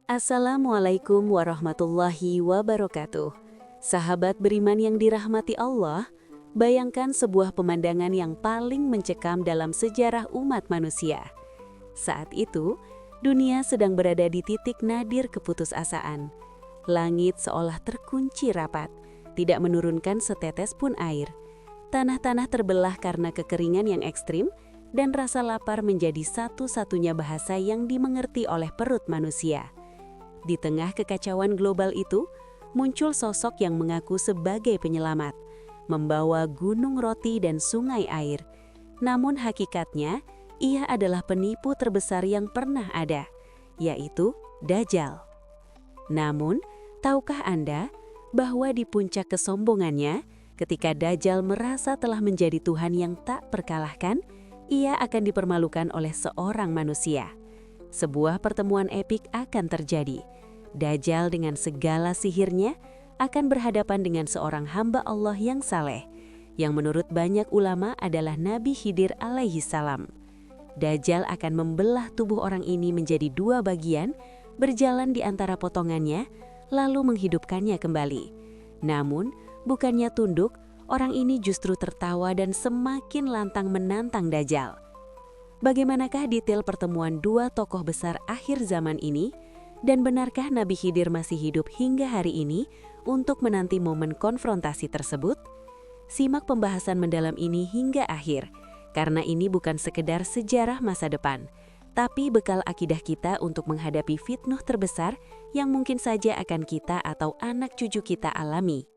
Assalamualaikum warahmatullahi wabarakatuh. Sahabat beriman yang dirahmati Allah, bayangkan sebuah pemandangan yang paling mencekam dalam sejarah umat manusia. Saat itu, dunia sedang berada di titik nadir keputusasaan. Langit seolah terkunci rapat, tidak menurunkan setetes pun air. Tanah-tanah terbelah karena kekeringan yang ekstrim, dan rasa lapar menjadi satu-satunya bahasa yang dimengerti oleh perut manusia. Di tengah kekacauan global itu, muncul sosok yang mengaku sebagai penyelamat, membawa gunung roti dan sungai air. Namun hakikatnya, ia adalah penipu terbesar yang pernah ada, yaitu Dajjal. Namun, tahukah Anda bahwa di puncak kesombongannya, ketika Dajjal merasa telah menjadi Tuhan yang tak terkalahkan, ia akan dipermalukan oleh seorang manusia. Sebuah pertemuan epik akan terjadi. Dajjal dengan segala sihirnya akan berhadapan dengan seorang hamba Allah yang saleh, yang menurut banyak ulama adalah Nabi Khidir alaihi salam. Dajjal akan membelah tubuh orang ini menjadi dua bagian, berjalan di antara potongannya, lalu menghidupkannya kembali. Namun, bukannya tunduk, orang ini justru tertawa dan semakin lantang menantang Dajjal. Bagaimanakah detail pertemuan dua tokoh besar akhir zaman ini? Dan benarkah Nabi Khidir masih hidup hingga hari ini untuk menanti momen konfrontasi tersebut? Simak pembahasan mendalam ini hingga akhir, karena ini bukan sekedar sejarah masa depan, tapi bekal akidah kita untuk menghadapi fitnah terbesar yang mungkin saja akan kita atau anak cucu kita alami.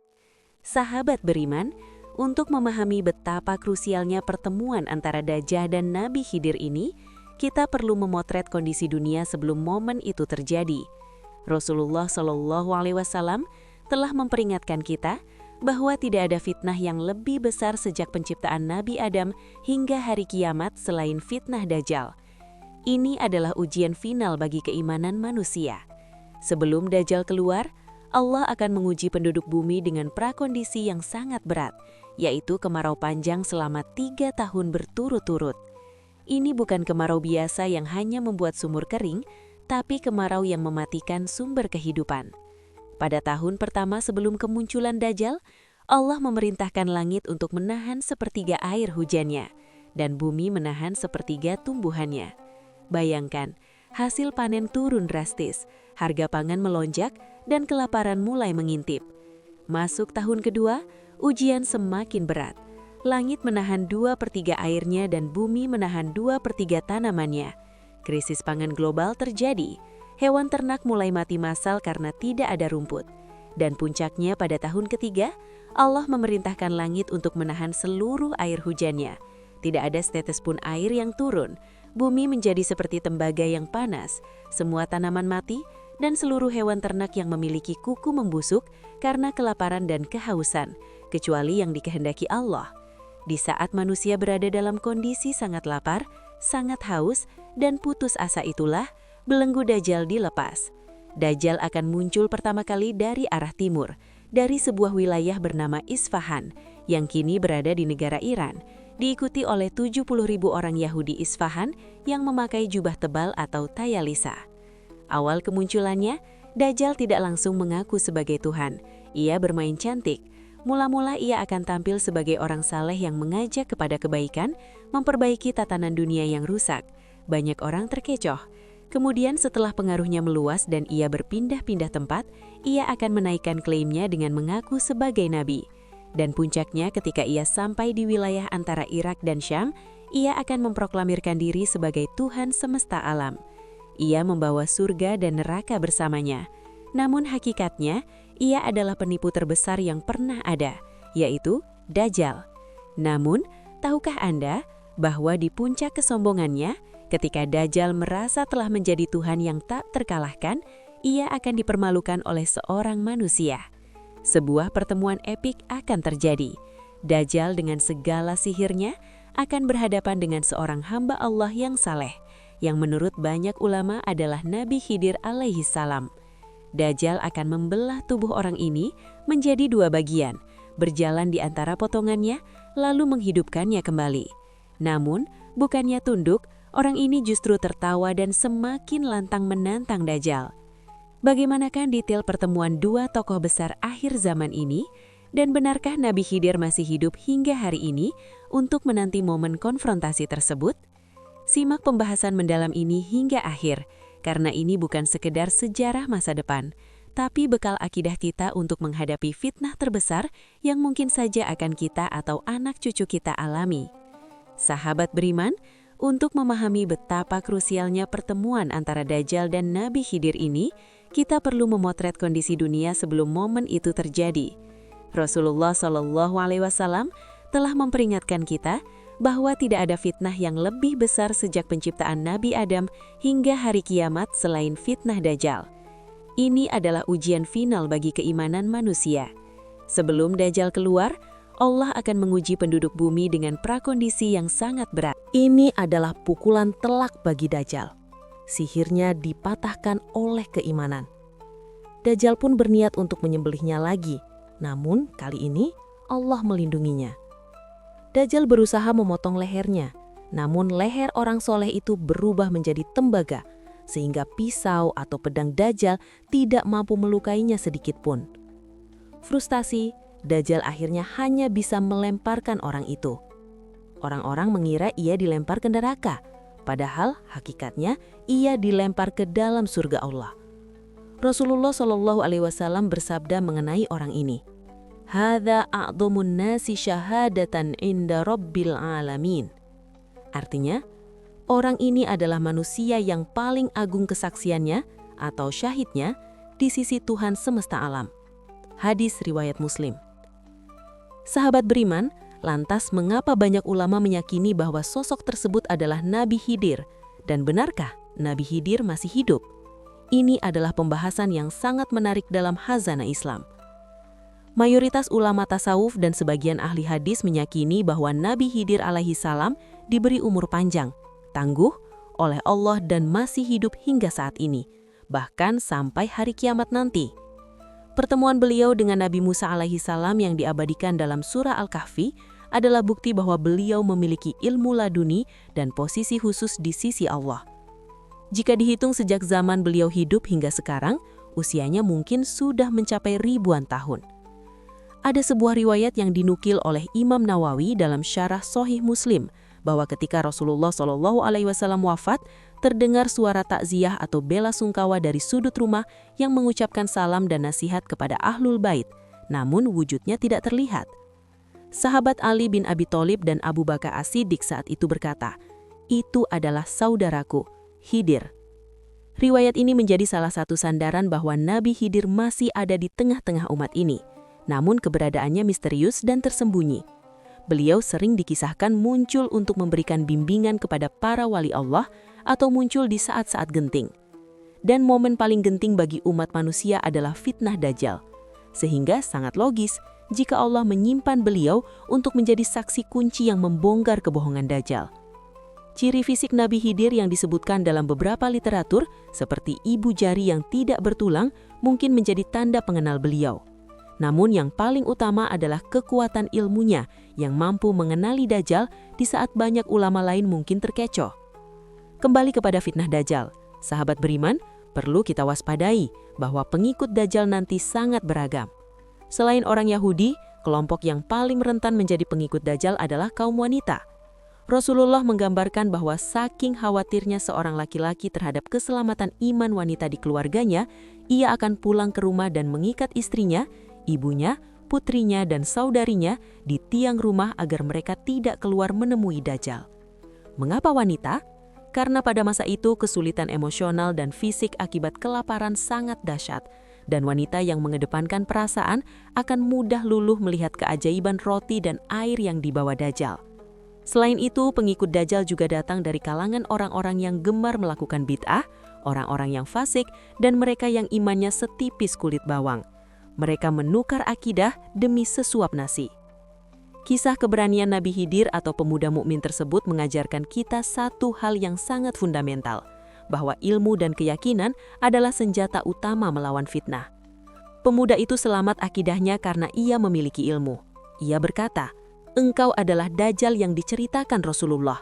Sahabat beriman, untuk memahami betapa krusialnya pertemuan antara Dajjal dan Nabi Khidir ini, kita perlu memotret kondisi dunia sebelum momen itu terjadi. Rasulullah SAW telah memperingatkan kita bahwa tidak ada fitnah yang lebih besar sejak penciptaan Nabi Adam hingga hari kiamat selain fitnah Dajjal. Ini adalah ujian final bagi keimanan manusia. Sebelum Dajjal keluar, Allah akan menguji penduduk bumi dengan prakondisi yang sangat berat, yaitu kemarau panjang selama 3 tahun berturut-turut. Ini bukan kemarau biasa yang hanya membuat sumur kering, tapi kemarau yang mematikan sumber kehidupan. Pada tahun pertama sebelum kemunculan Dajjal, Allah memerintahkan langit untuk menahan sepertiga air hujannya, dan bumi menahan sepertiga tumbuhannya. Bayangkan, hasil panen turun drastis, harga pangan melonjak, dan kelaparan mulai mengintip. Masuk tahun kedua, ujian semakin berat. Langit menahan 2/3 airnya dan bumi menahan 2/3 tanamannya. Krisis pangan global terjadi. Hewan ternak mulai mati massal karena tidak ada rumput. Dan puncaknya pada tahun ketiga, Allah memerintahkan langit untuk menahan seluruh air hujannya. Tidak ada setetes pun air yang turun. Bumi menjadi seperti tembaga yang panas. Semua tanaman mati, dan seluruh hewan ternak yang memiliki kuku membusuk karena kelaparan dan kehausan, kecuali yang dikehendaki Allah. Di saat manusia berada dalam kondisi sangat lapar, sangat haus, dan putus asa itulah, belenggu Dajjal dilepas. Dajjal akan muncul pertama kali dari arah timur, dari sebuah wilayah bernama Isfahan, yang kini berada di negara Iran, diikuti oleh 70.000 orang Yahudi Isfahan yang memakai jubah tebal atau tayalisa. Awal kemunculannya, Dajjal tidak langsung mengaku sebagai Tuhan. Ia bermain cantik. Mula-mula ia akan tampil sebagai orang saleh yang mengajak kepada kebaikan, memperbaiki tatanan dunia yang rusak. Banyak orang terkecoh. Kemudian setelah pengaruhnya meluas dan ia berpindah-pindah tempat, ia akan menaikkan klaimnya dengan mengaku sebagai nabi. Dan puncaknya ketika ia sampai di wilayah antara Irak dan Syam, ia akan memproklamirkan diri sebagai Tuhan semesta alam. Ia membawa surga dan neraka bersamanya. Namun hakikatnya, ia adalah penipu terbesar yang pernah ada, yaitu Dajjal. Namun, tahukah Anda bahwa di puncak kesombongannya, ketika Dajjal merasa telah menjadi Tuhan yang tak terkalahkan, ia akan dipermalukan oleh seorang manusia. Sebuah pertemuan epik akan terjadi. Dajjal dengan segala sihirnya akan berhadapan dengan seorang hamba Allah yang saleh, yang menurut banyak ulama adalah Nabi Khidir alaihi salam. Dajjal akan membelah tubuh orang ini menjadi dua bagian, berjalan di antara potongannya, lalu menghidupkannya kembali. Namun, bukannya tunduk, orang ini justru tertawa dan semakin lantang menantang Dajjal. Bagaimanakah detail pertemuan dua tokoh besar akhir zaman ini? Dan benarkah Nabi Khidir masih hidup hingga hari ini untuk menanti momen konfrontasi tersebut? Simak pembahasan mendalam ini hingga akhir, karena ini bukan sekedar sejarah masa depan, tapi bekal akidah kita untuk menghadapi fitnah terbesar yang mungkin saja akan kita atau anak cucu kita alami. Sahabat beriman, untuk memahami betapa krusialnya pertemuan antara Dajjal dan Nabi Khidir ini, kita perlu memotret kondisi dunia sebelum momen itu terjadi. Rasulullah SAW telah memperingatkan kita bahwa tidak ada fitnah yang lebih besar sejak penciptaan Nabi Adam hingga hari kiamat selain fitnah Dajjal. Ini adalah ujian final bagi keimanan manusia. Sebelum Dajjal keluar, Allah akan menguji penduduk bumi dengan prakondisi yang sangat berat. Ini adalah pukulan telak bagi Dajjal. Sihirnya dipatahkan oleh keimanan. Dajjal pun berniat untuk menyembelihnya lagi. Namun, kali ini Allah melindunginya. Dajjal berusaha memotong lehernya, namun leher orang soleh itu berubah menjadi tembaga, sehingga pisau atau pedang Dajjal tidak mampu melukainya sedikit pun. Frustasi, Dajjal akhirnya hanya bisa melemparkan orang itu. Orang-orang mengira ia dilempar ke neraka, padahal hakikatnya ia dilempar ke dalam surga Allah. Rasulullah SAW bersabda mengenai orang ini, "Hadza a'dhamun nasi syahadatan inda rabbil alamin." Artinya, orang ini adalah manusia yang paling agung kesaksiannya atau syahidnya di sisi Tuhan semesta alam. Hadis riwayat Muslim. Sahabat beriman, lantas mengapa banyak ulama meyakini bahwa sosok tersebut adalah Nabi Khidir? Dan benarkah Nabi Khidir masih hidup? Ini adalah pembahasan yang sangat menarik dalam khazanah Islam. Mayoritas ulama tasawuf dan sebagian ahli hadis meyakini bahwa Nabi Khidir alaihi salam diberi umur panjang, tangguh oleh Allah dan masih hidup hingga saat ini, bahkan sampai hari kiamat nanti. Pertemuan beliau dengan Nabi Musa alaihi salam yang diabadikan dalam surah Al-Kahfi adalah bukti bahwa beliau memiliki ilmu laduni dan posisi khusus di sisi Allah. Jika dihitung sejak zaman beliau hidup hingga sekarang, usianya mungkin sudah mencapai ribuan tahun. Ada sebuah riwayat yang dinukil oleh Imam Nawawi dalam Syarah Sahih Muslim, bahwa ketika Rasulullah SAW wafat, terdengar suara takziah atau bela sungkawa dari sudut rumah yang mengucapkan salam dan nasihat kepada Ahlul Bait, namun wujudnya tidak terlihat. Sahabat Ali bin Abi Thalib dan Abu Bakar As-Siddiq saat itu berkata, "Itu adalah saudaraku, Khidir." Riwayat ini menjadi salah satu sandaran bahwa Nabi Khidir masih ada di tengah-tengah umat ini, namun keberadaannya misterius dan tersembunyi. Beliau sering dikisahkan muncul untuk memberikan bimbingan kepada para wali Allah atau muncul di saat-saat genting. Dan momen paling genting bagi umat manusia adalah fitnah Dajjal. Sehingga sangat logis jika Allah menyimpan beliau untuk menjadi saksi kunci yang membongkar kebohongan Dajjal. Ciri fisik Nabi Khidir yang disebutkan dalam beberapa literatur, seperti ibu jari yang tidak bertulang, mungkin menjadi tanda pengenal beliau. Namun yang paling utama adalah kekuatan ilmunya yang mampu mengenali Dajjal di saat banyak ulama lain mungkin terkecoh. Kembali kepada fitnah Dajjal, sahabat beriman, perlu kita waspadai bahwa pengikut Dajjal nanti sangat beragam. Selain orang Yahudi, kelompok yang paling rentan menjadi pengikut Dajjal adalah kaum wanita. Rasulullah menggambarkan bahwa saking khawatirnya seorang laki-laki terhadap keselamatan iman wanita di keluarganya, ia akan pulang ke rumah dan mengikat istrinya, ibunya, putrinya, dan saudarinya di tiang rumah agar mereka tidak keluar menemui Dajjal. Mengapa wanita? Karena pada masa itu kesulitan emosional dan fisik akibat kelaparan sangat dahsyat, dan wanita yang mengedepankan perasaan akan mudah luluh melihat keajaiban roti dan air yang dibawa Dajjal. Selain itu, pengikut Dajjal juga datang dari kalangan orang-orang yang gemar melakukan bid'ah, orang-orang yang fasik, dan mereka yang imannya setipis kulit bawang. Mereka menukar akidah demi sesuap nasi. Kisah keberanian Nabi Khidir atau pemuda mukmin tersebut mengajarkan kita satu hal yang sangat fundamental, bahwa ilmu dan keyakinan adalah senjata utama melawan fitnah. Pemuda itu selamat akidahnya karena ia memiliki ilmu. Ia berkata, "Engkau adalah Dajjal yang diceritakan Rasulullah."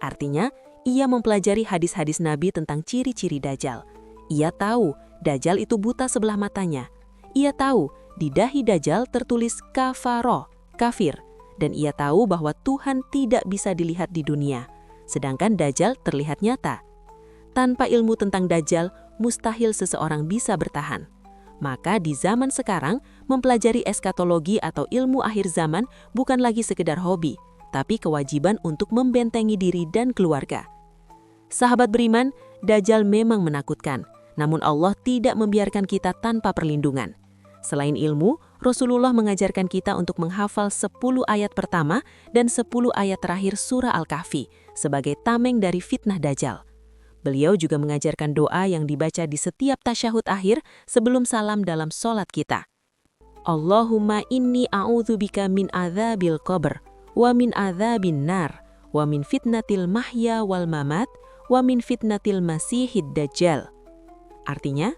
Artinya, ia mempelajari hadis-hadis Nabi tentang ciri-ciri Dajjal. Ia tahu Dajjal itu buta sebelah matanya. Ia tahu di dahi Dajjal tertulis kafaro, kafir, dan ia tahu bahwa Tuhan tidak bisa dilihat di dunia, sedangkan Dajjal terlihat nyata. Tanpa ilmu tentang Dajjal, mustahil seseorang bisa bertahan. Maka di zaman sekarang, mempelajari eskatologi atau ilmu akhir zaman bukan lagi sekedar hobi, tapi kewajiban untuk membentengi diri dan keluarga. Sahabat beriman, Dajjal memang menakutkan, namun Allah tidak membiarkan kita tanpa perlindungan. Selain ilmu, Rasulullah mengajarkan kita untuk menghafal 10 ayat pertama dan 10 ayat terakhir surah Al-Kahfi sebagai tameng dari fitnah Dajjal. Beliau juga mengajarkan doa yang dibaca di setiap tasyahud akhir sebelum salam dalam sholat kita. Allahumma inni a'udzubika min adzabil qabr, wa min adzabin nar, wa min fitnatil mahya wal mamat, wa min fitnatil masihid dajjal. Artinya,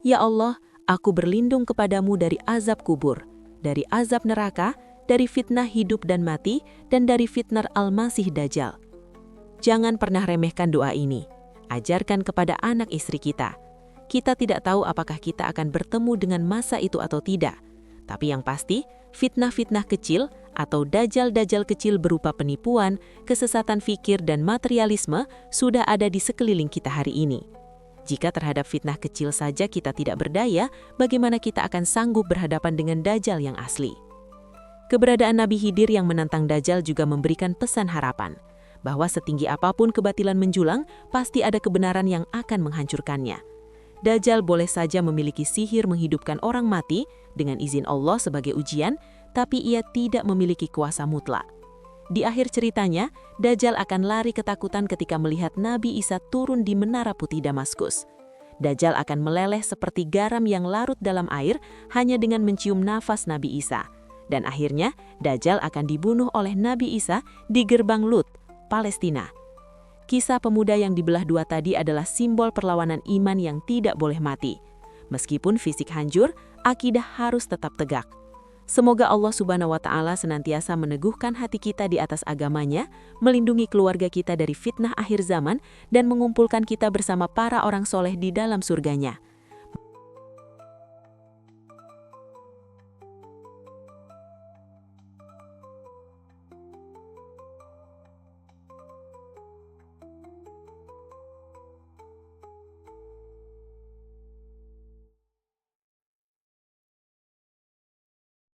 ya Allah, aku berlindung kepadamu dari azab kubur, dari azab neraka, dari fitnah hidup dan mati, dan dari fitnah al-masih dajjal. Jangan pernah remehkan doa ini. Ajarkan kepada anak istri kita. Kita tidak tahu apakah kita akan bertemu dengan masa itu atau tidak. Tapi yang pasti, fitnah-fitnah kecil atau dajjal-dajjal kecil berupa penipuan, kesesatan fikir dan materialisme sudah ada di sekeliling kita hari ini. Jika terhadap fitnah kecil saja kita tidak berdaya, bagaimana kita akan sanggup berhadapan dengan dajjal yang asli? Keberadaan Nabi Khidir yang menantang dajjal juga memberikan pesan harapan, bahwa setinggi apapun kebatilan menjulang, pasti ada kebenaran yang akan menghancurkannya. Dajjal boleh saja memiliki sihir menghidupkan orang mati dengan izin Allah sebagai ujian, tapi ia tidak memiliki kuasa mutlak. Di akhir ceritanya, Dajjal akan lari ketakutan ketika melihat Nabi Isa turun di Menara Putih Damaskus. Dajjal akan meleleh seperti garam yang larut dalam air hanya dengan mencium nafas Nabi Isa. Dan akhirnya, Dajjal akan dibunuh oleh Nabi Isa di gerbang Lut, Palestina. Kisah pemuda yang dibelah dua tadi adalah simbol perlawanan iman yang tidak boleh mati. Meskipun fisik hancur, akidah harus tetap tegak. Semoga Allah Subhanahu wa Ta'ala senantiasa meneguhkan hati kita di atas agamanya, melindungi keluarga kita dari fitnah akhir zaman, dan mengumpulkan kita bersama para orang soleh di dalam surganya.